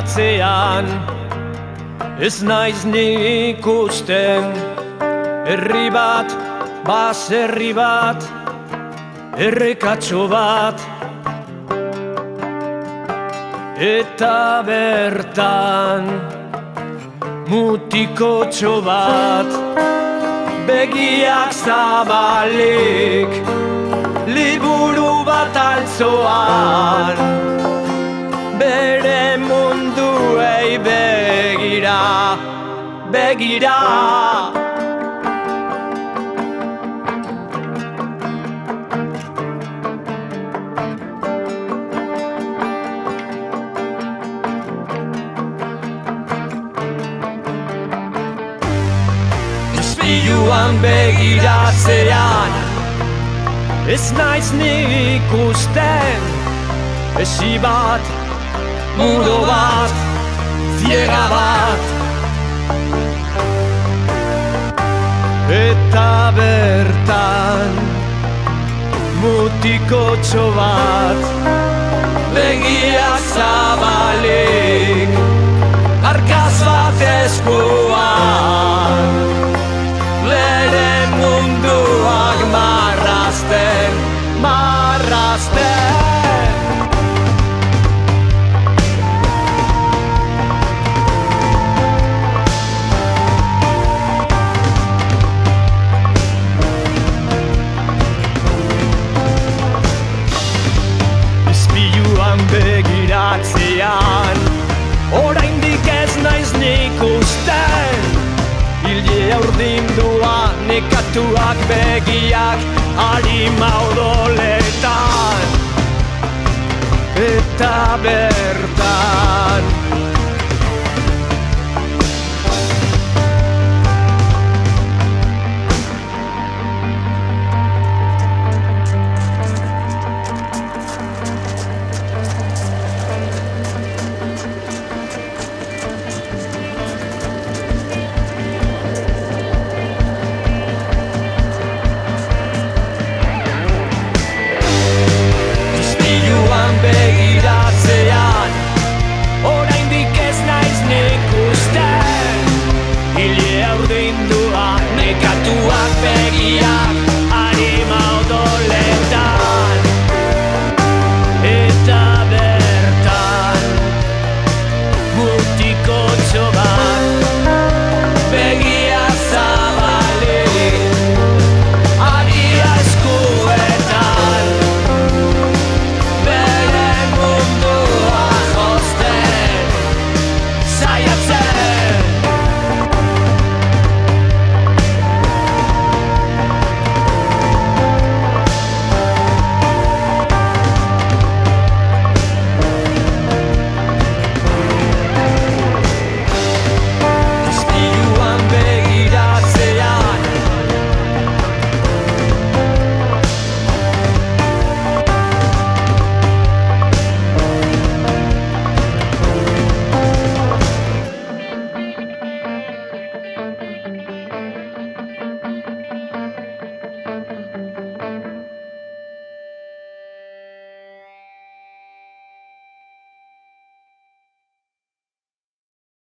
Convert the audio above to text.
begiratzean ez naiz nik ikusten. Herri bat, baserri bat, errekatxo bat, eta bertan mutikotxo bat, begiak zabalik, liburu bat altzoan, bere munduei begira, begira. Ispiluan begiratzean ez naiz nik ikusten. Esi bat, mudo bat, ziega bat, eta bertan mutikotxo bat, begiak zabalik, arkaz bat eskuan, bere munduak marrazten, marrazten. Begiratzean oraindik ez naiz nik usten. Hile urdindua nekatuak begiak harima odoletan, eta bertan